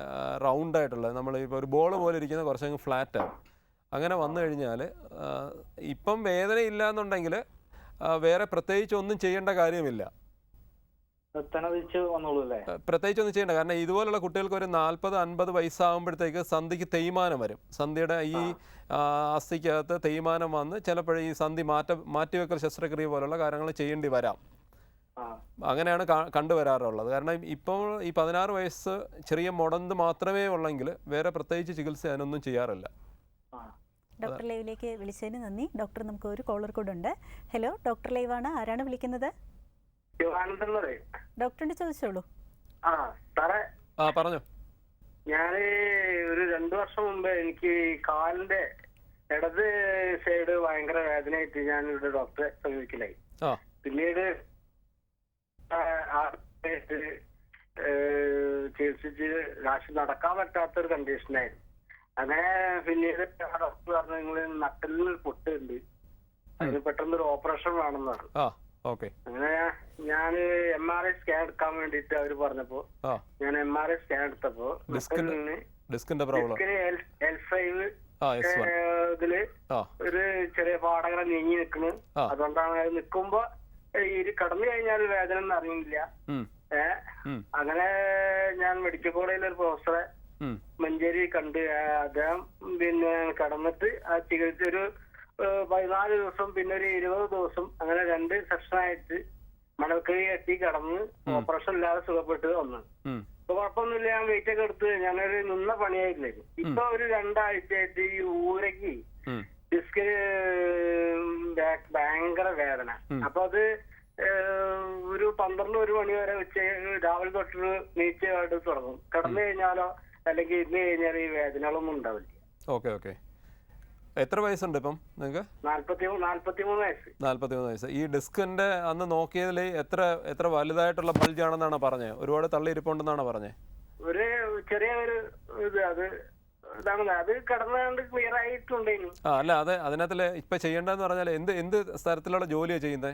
[SPEAKER 2] റൗണ്ടായിട്ടുള്ള, നമ്മൾ ഇപ്പോൾ ഒരു ബോൾ പോലെ ഇരിക്കുന്ന കുറച്ചങ്ങ് ഫ്ലാറ്റാകും. അങ്ങനെ വന്നു കഴിഞ്ഞാൽ ഇപ്പം വേദന ഇല്ല എന്നുണ്ടെങ്കിൽ വേറെ പ്രത്യേകിച്ച് ഒന്നും ചെയ്യേണ്ട കാര്യമില്ല. പ്രത്യേകിച്ച് ഒന്നും ചെയ്യേണ്ട. കാരണം ഇതുപോലുള്ള കുട്ടികൾക്ക് ഒരു 40-50 വയസ്സാകുമ്പോഴത്തേക്ക് സന്ധിക്ക് തേയ്മാനം വരും. സന്ധിയുടെ ഈ അസ്ഥിക്കകത്ത് തേയ്മാനം വന്ന് ചിലപ്പോഴേ ഈ സന്ധി മാറ്റിവെക്കൽ ശസ്ത്രക്രിയ പോലുള്ള കാര്യങ്ങൾ ചെയ്യേണ്ടി വരാം. അങ്ങനെയാണ് കണ്ടുവരാറുള്ളത്. കാരണം ഇപ്പോൾ ഈ 16 വയസ്സ് ചെറിയ മുടന്ത് മാത്രമേ ഉള്ളെങ്കിൽ വേറെ പ്രത്യേകിച്ച് ചികിത്സ അതിനൊന്നും ചെയ്യാറില്ല.
[SPEAKER 1] ഡോക്ടർ ലൈവിലേക്ക് വിളിച്ചതിന് നന്ദി. ഡോക്ടർ, നമുക്ക് ഒരു കോളർ കൂടെ ഉണ്ട്. ഹലോ, ഡോക്ടർ ലൈവാണ്, ആരാണ് വിളിക്കുന്നത്? ഡോക്ടറിന്റെ ചോദിച്ചോളൂ.
[SPEAKER 2] പറഞ്ഞോ.
[SPEAKER 5] ഞാന് ഒരു 2 വർഷം മുമ്പ് എനിക്ക് കാലിന്റെ ഇടത് സൈഡ് ഭയങ്കര വേദനയായിട്ട് ഞാൻ ഇവിടെ ഡോക്ടറെ സമീപിക്കലായി. പിന്നീട് ചികിത്സിച്ച് നടക്കാൻ പറ്റാത്തൊരു കണ്ടീഷനായിരുന്നു. അങ്ങനെ പിന്നീട് ഡോക്ടർ പറഞ്ഞു, നിങ്ങൾ നട്ടലിന് പൊട്ടുണ്ട്, അതിന് പെട്ടെന്നൊരു ഓപ്പറേഷൻ വേണമെന്ന് പറഞ്ഞു. അങ്ങനെ ഞാൻ MRI സ്കാൻ എടുക്കാൻ വേണ്ടിട്ട് അവര് പറഞ്ഞപ്പോ ഞാൻ MRI സ്കാൻ എടുത്തപ്പോ L5 ഇതില് ഒരു ചെറിയ പാടകളെ നീങ്ങി നിൽക്കുന്നു. അതുകൊണ്ടാണ് അത് നിൽക്കുമ്പോ കടന്നു കഴിഞ്ഞാൽ വേദന ഒന്നും അറിയില്ല. അങ്ങനെ ഞാൻ മെഡിക്കൽ കോളേജിലെ ഒരു പ്രൊഫസറെ മഞ്ചേരി കണ്ട്, അദ്ദേഹം പിന്നെ കടന്നിട്ട് ആ ചികിത്സ ഒരു 14 ദിവസം പിന്നെ ഒരു 20 ദിവസം അങ്ങനെ 2 സെക്ഷനായിട്ട് മണൽക്കരി എത്തി കടന്ന് ഓപ്പറേഷൻ ഇല്ലാതെ സുഖപ്പെട്ട് വന്നു. ഇപ്പൊ കുഴപ്പമൊന്നുമില്ല, ഞാൻ വെയിറ്റ് ഒക്കെ എടുത്ത് ഞാനൊരു നിന്ന പണിയായിട്ടില്ലായിരുന്നു. ഇപ്പൊ ഒരു 2 ആഴ്ചയായിട്ട് ഈ ഊരക്ക് ഡിസ്കിന് ഭയങ്കര വേദന. അപ്പൊ അത് ഒരു 12-1 മണി വരെ രാവിലെ തൊട്ട് നീച്ചയായിട്ട് തുടങ്ങും. കിടന്നു കഴിഞ്ഞാലോ അല്ലെങ്കിൽ ഇന്ന് കഴിഞ്ഞാൽ ഈ വേദനകളൊന്നും ഉണ്ടാവില്ല.
[SPEAKER 2] ഓക്കെ. എത്ര വയസ്സുണ്ട് ഇപ്പം നിങ്ങൾക്ക്?
[SPEAKER 5] 43 വയസ്സ്.
[SPEAKER 2] 43 വയസ്സ്. ഈ ഡിസ്കിന്റെ അന്ന് നോക്കിയതിൽ എത്ര വലുതായിട്ടുള്ള ബൾജ് ആണെന്നാണ് പറഞ്ഞത്? ഒരുപാട് തള്ളി ഇരിപ്പുണ്ടെന്നാണ് പറഞ്ഞത്?
[SPEAKER 5] ഒരു ചെറിയ ഒരു ഇത് അത് കടന്നുകൊണ്ട് ക്ലിയർ ആയിട്ടുണ്ടായിരുന്നു.
[SPEAKER 2] അല്ല, അതിനകത്തില് ഇപ്പൊ ചെയ്യേണ്ടതെന്ന് പറഞ്ഞാൽ എന്ത് തരത്തിലുള്ള ജോലിയാണ് ചെയ്യുന്നത്?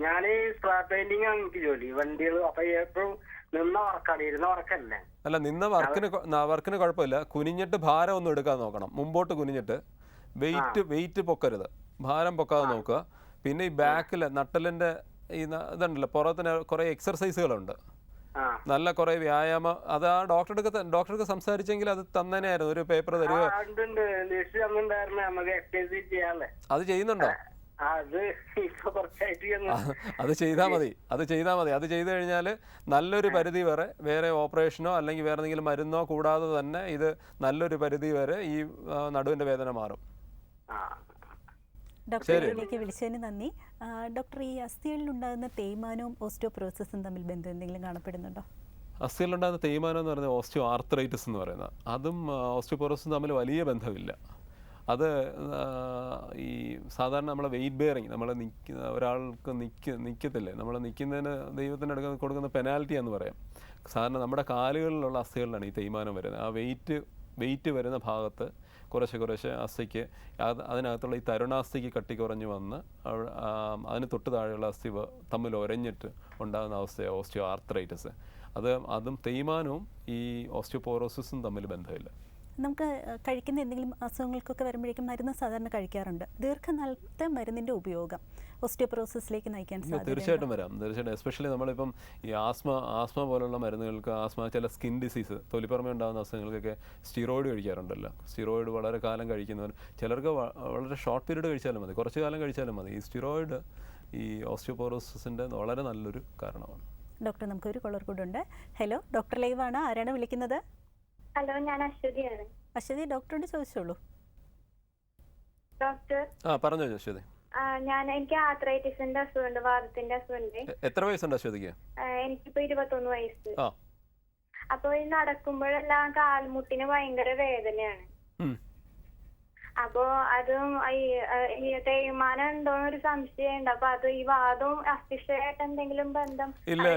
[SPEAKER 5] ഞാൻ സ്ക്രാപ്പ് പെയിന്റിംഗ് ആണ് എനിക്ക് ജോലി, വണ്ടികൾ. അപ്പൊ എപ്പോഴും നിന്ന വർക്കാണ്, ഇരുന്ന വർക്കല്ലേ.
[SPEAKER 2] അല്ല, നിന്ന വർക്കിന് കുഴപ്പമില്ല. കുനിഞ്ഞിട്ട് ഭാരം ഒന്നും എടുക്കാൻ നോക്കണം. മുമ്പോട്ട് കുനിഞ്ഞിട്ട് വെയിറ്റ് പൊക്കരുത്, ഭാരം പൊക്കാതെ നോക്കുക. പിന്നെ ഈ ബാക്കിൽ നട്ടലിന്റെ ഈ ഇതുണ്ടല്ലോ, പുറത്തിന് കുറെ എക്സർസൈസുകളുണ്ട്, നല്ല കുറെ വ്യായാമം. അത് ആ ഡോക്ടർക്ക് സംസാരിച്ചെങ്കിൽ അത് തന്നേനായിരുന്നു, ഒരു പേപ്പർ തരിക. അത് ചെയ്യുന്നുണ്ടോ? അത് ചെയ്താൽ മതി. അത് ചെയ്തു കഴിഞ്ഞാൽ നല്ലൊരു പരിധി വരെ വേറെ ഓപ്പറേഷനോ അല്ലെങ്കിൽ വേറെ എന്തെങ്കിലും മരുന്നോ കൂടാതെ തന്നെ ഇത് നല്ലൊരു പരിധി വരെ ഈ നടുവിന്റെ വേദന മാറും.
[SPEAKER 1] ഡോക്ടറിലേക്ക് വിളിച്ചതിന് നന്ദി. ഡോക്ടർ, ഈ അസ്ഥികളിൽ ഉണ്ടാകുന്ന തേയ്മാനവും ഓസ്റ്റിയോപൊറോസിസും തമ്മിൽ ബന്ധം എന്തെങ്കിലും കാണപ്പെടുന്നുണ്ടോ?
[SPEAKER 2] അസ്ഥികളിലുണ്ടാകുന്ന തേയ്മാനം എന്ന് പറയുന്നത് ഓസ്റ്റിയോ ആർത്രൈറ്റിസ് എന്ന് പറയുന്നത്, അതും ഓസ്റ്റിയോപൊറോസിസും തമ്മിൽ വലിയ ബന്ധമില്ല. അത് ഈ സാധാരണ നമ്മളെ വെയിറ്റ് ബെയറിങ്, നമ്മൾ ഒരാൾക്ക് നിൽക്കത്തില്ലേ, നമ്മൾ നിൽക്കുന്നതിന് ദൈവത്തിന് കൊടുക്കുന്ന പെനാൽറ്റി എന്ന് പറയാം. സാധാരണ നമ്മുടെ കാലുകളിലുള്ള അസ്ഥികളിലാണ് ഈ തേയ്മാനം വരുന്നത്. ആ വെയിറ്റ് വരുന്ന ഭാഗത്ത് കുറേശ്ശെ അസ്ഥിക്ക് അതിനകത്തുള്ള ഈ തരുണാസ്ഥിക്ക് കട്ടി കുറഞ്ഞ് വന്ന് അതിന് തൊട്ട് താഴെയുള്ള അസ്ഥി തമ്മിൽ ഒരഞ്ഞിട്ട് ഉണ്ടാകുന്ന അവസ്ഥയാണ് ഓസ്റ്റിയോ ആർത്രൈറ്റിസ്. അതും തേയ്മാനവും ഈ ഓസ്റ്റിയോപൊറോസിസും തമ്മിൽ ബന്ധമില്ല.
[SPEAKER 1] നമുക്ക് കഴിക്കുന്ന എന്തെങ്കിലും അസുഖങ്ങൾക്കൊക്കെ വരുമ്പോഴേക്കും മരുന്ന് സാധാരണ കഴിക്കാറുണ്ട്. ദീർഘനാളത്തെ മരുന്നിൻ്റെ ഉപയോഗം ഓസ്റ്റിയോപൊറോസിസിലേക്ക് നയിക്കാൻ സാധ്യത?
[SPEAKER 2] തീർച്ചയായിട്ടും വരാം. എസ്പെഷ്യലി നമ്മളിപ്പം ഈ ആസ്മ പോലുള്ള മരുന്നുകൾക്ക്, ചില സ്കിൻ ഡിസീസ്, തൊലിപ്പുറമേ ഉണ്ടാകുന്ന അസുഖങ്ങൾക്കൊക്കെ സ്റ്റിറോയിഡ് കഴിക്കാറുണ്ടല്ലോ. സ്റ്റിറോയിഡ് വളരെ കാലം കഴിക്കുന്നവർ, ചിലർക്ക് വളരെ ഷോർട്ട് പീരീഡ് കഴിച്ചാലും മതി, കുറച്ച് കാലം കഴിച്ചാലും മതി. ഈ സ്റ്റിറോയിഡ് ഈ ഓസ്റ്റിയോപൊറോസിസിൻ്റെ വളരെ നല്ലൊരു കാരണമാണ്.
[SPEAKER 1] ഡോക്ടർ, നമുക്കൊരു കോളർ കൂടെ ഉണ്ട്. ഹലോ, ഡോക്ടർ ലൈവാണ്. ആരാണ് വിളിക്കുന്നത്?
[SPEAKER 6] ഹലോ, ഞാൻ അശ്വതിയാണ്.
[SPEAKER 1] അശ്വതി, ഡോക്ടറോട് ചോദിച്ചോളൂ.
[SPEAKER 6] ഡോക്ടർ,
[SPEAKER 2] പറഞ്ഞോ അശ്വതി.
[SPEAKER 6] എനിക്ക് ആർത്രൈറ്റിസിന്റെ അസുഖമുണ്ട്, വാദത്തിന്റെ അസുഖമുണ്ട്.
[SPEAKER 2] എത്ര വയസ്സുണ്ട് അശ്വതിക്ക്?
[SPEAKER 6] എനിക്കിപ്പോ 21 വയസ്സ്. അപ്പൊ ഈ നടക്കുമ്പോഴെല്ലാം കാൽമുട്ടിന് ഭയങ്കര വേദനയാണ്. അപ്പൊ അതും ഈ തേയ്മാനം ഉണ്ടോന്നൊരു സംശയമുണ്ട്. അപ്പൊ അത് ഈ വാദവും അസ്ഥിക്ഷയമായിട്ട് എന്തെങ്കിലും ബന്ധം?
[SPEAKER 2] ഇല്ല.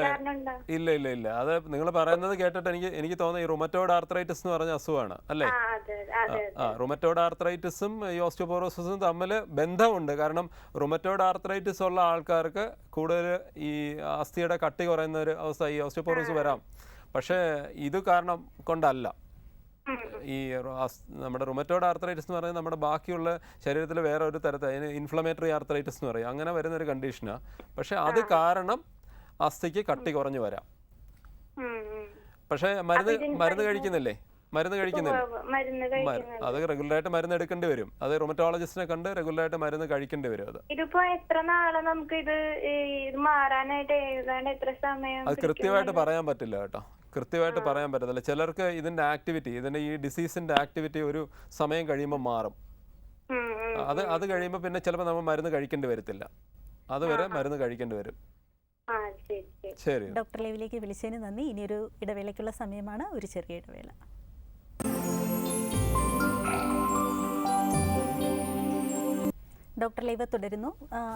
[SPEAKER 2] അത് നിങ്ങൾ പറയുന്നത് കേട്ടിട്ട് എനിക്ക് തോന്നുന്നു ഈ റുമറ്റോയ്ഡ് ആർത്രൈറ്റിസ് എന്ന് പറഞ്ഞ അസുഖമാണ് അല്ലേ? റുമറ്റോയ്ഡ് ആർത്രൈറ്റിസും ഈ ഓസ്റ്റിയോപൊറോസിസും തമ്മിൽ ബന്ധമുണ്ട്. കാരണം റുമറ്റോയ്ഡ് ആർത്രൈറ്റിസ് ഉള്ള ആൾക്കാർക്ക് കൂടുതൽ ഈ അസ്ഥിയുടെ കട്ടി കുറയുന്ന ഒരു അവസ്ഥ ഈ ഓസ്റ്റിയോപൊറോസിസ് വരാം. പക്ഷേ ഇത് കാരണം കൊണ്ടല്ല. ഈ നമ്മുടെ റുമറ്റോയ്ഡ് ആർത്രൈറ്റിസ് എന്ന് പറയുന്നത് നമ്മുടെ ബാക്കിയുള്ള ശരീരത്തിൽ വേറെ ഒരു തരത്തിൽ, അതിന് ഇൻഫ്ലമേറ്ററി ആർത്രൈറ്റിസ് എന്ന് പറയും, അങ്ങനെ വരുന്നൊരു കണ്ടീഷനാണ്. പക്ഷെ അത് കാരണം അസ്ഥിക്ക് കട്ടി കുറഞ്ഞു വരാം. പക്ഷേ മരുന്ന് കഴിക്കുന്നില്ലേ? അത് റെഗുലറായിട്ട് മരുന്ന് എടുക്കേണ്ടി വരും. അത് റുമറ്റോളജിസ്റ്റിനെ കണ്ട് റെഗുലറായിട്ട് മരുന്ന് കഴിക്കേണ്ടി വരും. അത് കൃത്യമായിട്ട് പറയാൻ പറ്റില്ല കേട്ടോ, കൃത്യമായിട്ട് പറയാൻ പറ്റത്തില്ല. ചിലർക്ക് ഇതിന്റെ ഈ ഡിസീസിന്റെ ആക്ടിവിറ്റി ഒരു സമയം കഴിയുമ്പോൾ മാറും. അത് കഴിയുമ്പോൾ പിന്നെ ചിലപ്പോൾ നമ്മൾ മരുന്ന് കഴിക്കേണ്ടി വരത്തില്ല. അതുവരെ മരുന്ന് കഴിക്കേണ്ടി വരും. ശരി
[SPEAKER 1] ഡോക്ടർ ലൈവിലേക്ക് വിളിച്ചതിന് നന്ദി. ഇനിയൊരു ഇടവേളയ്ക്കുള്ള സമയമാണ്, ഒരു ചെറിയ ഇടവേള. ഡോക്ടർ ലൈവ് തുടരുന്നു.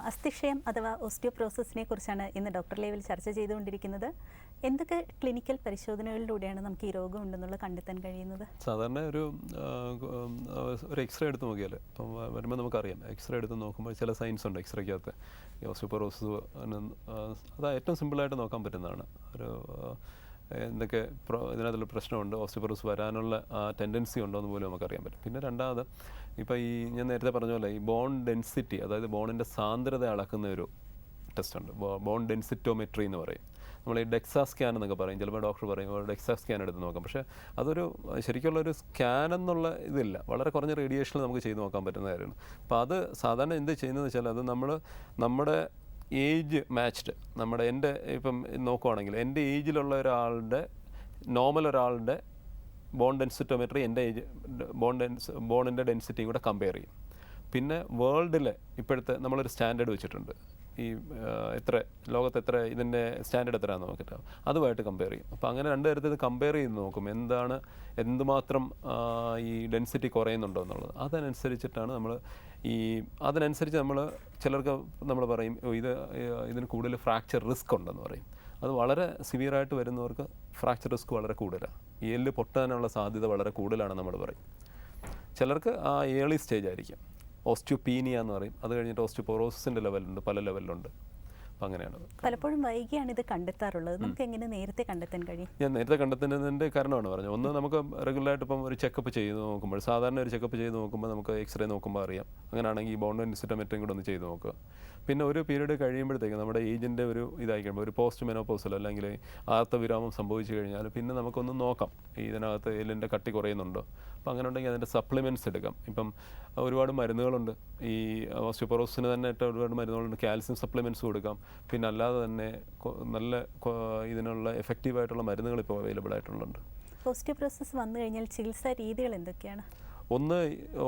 [SPEAKER 1] അസ്ഥിക്ഷയം അഥവാ ഓസ്റ്റിയോപൊറോസിസിനെ കുറിച്ചാണ് ഇന്ന് ഡോക്ടർ ലൈവിൽ ചർച്ച ചെയ്തുകൊണ്ടിരിക്കുന്നത്. എന്തൊക്കെ ക്ലിനിക്കൽ പരിശോധനകളിലൂടെയാണ് നമുക്ക് ഈ രോഗം ഉണ്ടെന്നുള്ള കണ്ടെത്താൻ കഴിയുന്നത്? സാധാരണ ഒരു
[SPEAKER 2] എക്സ്റേ എടുത്ത് നോക്കിയാൽ വരുമ്പോൾ നമുക്കറിയാം. എക്സ്റേ എടുത്ത് നോക്കുമ്പോൾ ചില സൈൻസ് ഉണ്ട് എക്സ്റേക്കകത്ത്. ഈ ഓസ്റ്റിയോപൊറോസിസ് അത് ഏറ്റവും സിമ്പിളായിട്ട് നോക്കാൻ പറ്റുന്നതാണ്. എന്തൊക്കെ ഇതിനകത്തുള്ള പ്രശ്നമുണ്ട്, ഓസ്റ്റിയോപൊറോസിസ് വരാനുള്ള ടെൻഡൻസി ഉണ്ടോ എന്ന് പോലും നമുക്കറിയാൻ പറ്റും. പിന്നെ രണ്ടാമത്, ഇപ്പോൾ ഈ ഞാൻ നേരത്തെ പറഞ്ഞ പോലെ ഈ ബോൺ ഡെൻസിറ്റി, അതായത് ബോണിൻ്റെ സാന്ദ്രത അളക്കുന്ന ഒരു ടെസ്റ്റ് ഉണ്ട്, ബോൺ ഡെൻസിറ്റോമെട്രി എന്ന് പറയും. നമ്മൾ ഈ ഡെക്സാ സ്കാൻ എന്നൊക്കെ പറയും. ചിലപ്പോൾ ഡോക്ടർ പറയും ഡെക്സാ സ്കാൻ എടുത്ത് നോക്കാം. പക്ഷേ അതൊരു ശരിക്കുള്ളൊരു സ്കാൻ എന്നുള്ള ഇതില്ല, വളരെ കുറഞ്ഞ റേഡിയേഷനിൽ നമുക്ക് ചെയ്ത് നോക്കാൻ പറ്റുന്ന കാര്യമാണ്. അപ്പോൾ അത് സാധാരണ എന്ത് ചെയ്യുന്നതെന്ന് വെച്ചാൽ, അത് നമ്മുടെ ഏജ് മാച്ച്ഡ്, എൻ്റെ ഇപ്പം നോക്കുവാണെങ്കിൽ എൻ്റെ ഏജിലുള്ള ഒരാളുടെ ബോൺ ഡെൻസിറ്റോമെട്രി എൻ്റെ ഏജ് ബോണിൻ്റെ ഡെൻസിറ്റിയും കൂടെ കമ്പയർ ചെയ്യും. പിന്നെ വേൾഡിലെ ഇപ്പോഴത്തെ നമ്മളൊരു സ്റ്റാൻഡേർഡ് വെച്ചിട്ടുണ്ട്, ഈ ലോകത്ത് എത്ര ഇതിൻ്റെ സ്റ്റാൻഡേർഡ് എത്രയാണെന്ന് നോക്കിയിട്ട് അതുമായിട്ട് കമ്പയർ ചെയ്യും. അപ്പോൾ അങ്ങനെ രണ്ട് തരത്തിൽ ഇത് കമ്പയർ ചെയ്ത് നോക്കും, എന്തുമാത്രം ഈ ഡെൻസിറ്റി കുറയുന്നുണ്ടോ എന്നുള്ളത്. അതിനനുസരിച്ചിട്ടാണ് അതിനനുസരിച്ച് ചിലർക്ക് നമ്മൾ പറയും ഇതിന് കൂടുതൽ ഫ്രാക്ചർ റിസ്ക് ഉണ്ടെന്ന് പറയും. അത് വളരെ സിവിയറായിട്ട് വരുന്നവർക്ക് ഫ്രാക്ചർ റിസ്ക് വളരെ കൂടുതലാണ്. ഈ എല്ല് പൊട്ടാനുള്ള സാധ്യത വളരെ കൂടുതലാണ് നമ്മൾ പറയും. ചിലർക്ക് ആ ഏർലി സ്റ്റേജ് ആയിരിക്കും, ഓസ്റ്റിയോപീനിയ എന്ന് പറയും. അത് കഴിഞ്ഞിട്ട് ഓസ്റ്റിയോപൊറോസിസിൻ്റെ ലെവലുണ്ട്, പല ലെവലിലുണ്ട്. അപ്പം അങ്ങനെയാണ്.
[SPEAKER 1] പലപ്പോഴും വൈകിയാണ് ഇത് കണ്ടെത്താറുള്ളത്. നമുക്ക് എങ്ങനെ നേരത്തെ കണ്ടെത്താൻ കഴിയും?
[SPEAKER 2] ഞാൻ നേരത്തെ കണ്ടെത്തുന്നതിൻ്റെ കാരണമാണ് പറഞ്ഞത്. ഒന്ന്, നമുക്ക് റെഗുലറായിട്ട് ഇപ്പം ഒരു ചെക്കപ്പ് ചെയ്ത് നോക്കുമ്പോൾ, സാധാരണ ഒരു ചെക്കപ്പ് ചെയ്ത് നോക്കുമ്പോൾ നമുക്ക് എക്സ്റേ നോക്കുമ്പോൾ അറിയാം. അങ്ങനെയാണെങ്കിൽ ഈ ബോൺ ഡെൻസിറ്റോമെട്രിയും കൂടെ ഒന്ന് ചെയ്ത് നോക്കുക. പിന്നെ ഒരു പീരീഡ് കഴിയുമ്പോഴത്തേക്ക് നമ്മുടെ ഏജിൻ്റെ ഒരു ഇതായി കഴിയുമ്പോൾ, ഒരു പോസ്റ്റ് മെനോപോസലോ അല്ലെങ്കിൽ ആർത്തവിരാമം സംഭവിച്ചു കഴിഞ്ഞാൽ പിന്നെ നമുക്കൊന്ന് നോക്കാം ഇതിനകത്ത് എല്ലിൻ്റെ കട്ടി കുറയുന്നുണ്ടോ. അപ്പോൾ അങ്ങനെ ഉണ്ടെങ്കിൽ അതിൻ്റെ സപ്ലിമെൻറ്റ്സ് എടുക്കാം. ഇപ്പം ഒരുപാട് മരുന്നുകളുണ്ട്, ഈ ഓസ്റ്റിയോപൊറോസിന് തന്നെ ഒരുപാട് മരുന്നുകളുണ്ട്. കാൽസ്യം സപ്ലിമെൻറ്റ്സ് കൊടുക്കാം. പിന്നെ അല്ലാതെ തന്നെ നല്ല ഇതിനുള്ള എഫക്റ്റീവായിട്ടുള്ള മരുന്നുകൾ ഇപ്പോൾ അവൈലബിൾ ആയിട്ടുള്ളുണ്ട്.
[SPEAKER 1] ഓസ്റ്റിയോപൊറോസിസ് വന്നു കഴിഞ്ഞാൽ ചികിത്സാ രീതികൾ എന്തൊക്കെയാണ്?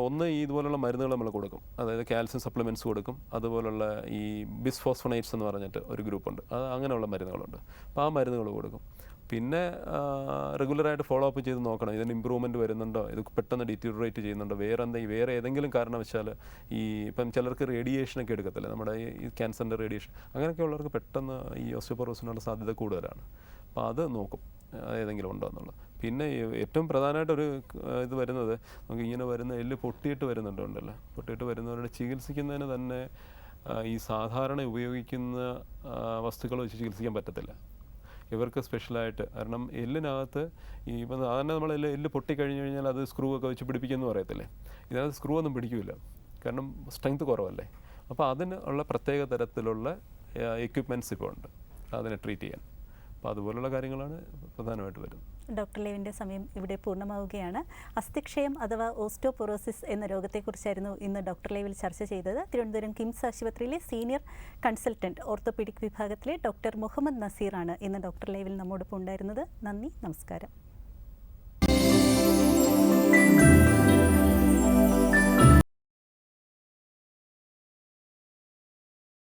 [SPEAKER 2] ഒന്ന് ഇതുപോലുള്ള മരുന്നുകൾ നമ്മൾ കൊടുക്കും, അതായത് കാൽസ്യം സപ്ലിമെൻറ്റ്സ് കൊടുക്കും. അതുപോലുള്ള ഈ ബിസ്ഫോസ്ഫോണേറ്റ്സ് എന്ന് പറഞ്ഞിട്ട് ഒരു ഗ്രൂപ്പുണ്ട്, അങ്ങനെയുള്ള മരുന്നുകളുണ്ട്. അപ്പോൾ ആ മരുന്നുകൾ കൊടുക്കും. പിന്നെ റെഗുലറായിട്ട് ഫോളോ അപ്പ് ചെയ്ത് നോക്കണം, ഇതിന് ഇമ്പ്രൂവ്മെൻറ്റ് വരുന്നുണ്ടോ, ഇത് പെട്ടെന്ന് ഡിറ്റീറിയേറ്റ് ചെയ്യുന്നുണ്ടോ, വേറെ ഏതെങ്കിലും കാരണവശാൽ ഇപ്പം ചിലർക്ക് റേഡിയേഷനൊക്കെ എടുക്കത്തില്ല, നമ്മുടെ ഈ ക്യാൻസറിൻ്റെ റേഡിയേഷൻ, അങ്ങനെയൊക്കെ ഉള്ളവർക്ക് പെട്ടെന്ന് ഈ ഓസ്റ്റിയോപൊറോസിനുള്ള സാധ്യത കൂടുതലാണ്. അപ്പോൾ അത് നോക്കും ഏതെങ്കിലും ഉണ്ടോ എന്നുള്ളത്. പിന്നെ ഏറ്റവും പ്രധാനമായിട്ടൊരു ഇത് വരുന്നത്, നമുക്ക് ഇങ്ങനെ വരുന്ന എല്ല് പൊട്ടിയിട്ട് വരുന്നുണ്ടല്ലോ, പൊട്ടിയിട്ട് വരുന്നവരുടെ ചികിത്സിക്കുന്നതിന് തന്നെ ഈ സാധാരണ ഉപയോഗിക്കുന്ന വസ്തുക്കൾ വെച്ച് ചികിത്സിക്കാൻ പറ്റത്തില്ല. ഇവർക്ക് സ്പെഷ്യലായിട്ട്, കാരണം എല്ലിനകത്ത് ഇപ്പം സാധാരണ നമ്മൾ എല്ല് പൊട്ടിക്കഴിഞ്ഞ് കഴിഞ്ഞാൽ അത് സ്ക്രൂ ഒക്കെ വെച്ച് പിടിപ്പിക്കുമെന്ന് പറയത്തില്ലേ, ഇതിനകത്ത് സ്ക്രൂ ഒന്നും പിടിക്കില്ല, കാരണം സ്ട്രെങ്ത് കുറവല്ലേ. അപ്പോൾ അതിന് ഉള്ള പ്രത്യേക തരത്തിലുള്ള എക്യുപ്മെൻറ്റ്സ് ഇപ്പോൾ ഉണ്ട് അതിനെ ട്രീറ്റ് ചെയ്യാൻ. അപ്പോൾ അതുപോലുള്ള കാര്യങ്ങളാണ് പ്രധാനമായിട്ട് വരുന്നത്.
[SPEAKER 1] ഡോക്ടർ ലേവിൻ്റെ സമയം ഇവിടെ പൂർണ്ണമാവുകയാണ്. അസ്ഥിക്ഷയം അഥവാ ഓസ്റ്റിയോപൊറോസിസ് എന്ന രോഗത്തെക്കുറിച്ചായിരുന്നു ഇന്ന് ഡോക്ടർ ലേവിൽ ചർച്ച ചെയ്തത്. തിരുവനന്തപുരം കിംസ് ആശുപത്രിയിലെ സീനിയർ കൺസൾട്ടൻറ്റ് ഓർത്തോപീഡിക് വിഭാഗത്തിലെ ഡോക്ടർ മുഹമ്മദ് നസീറാണ് ഇന്ന് ഡോക്ടർ ലേവിൽ നമ്മോടൊപ്പം ഉണ്ടായിരുന്നത്. നന്ദി, നമസ്കാരം.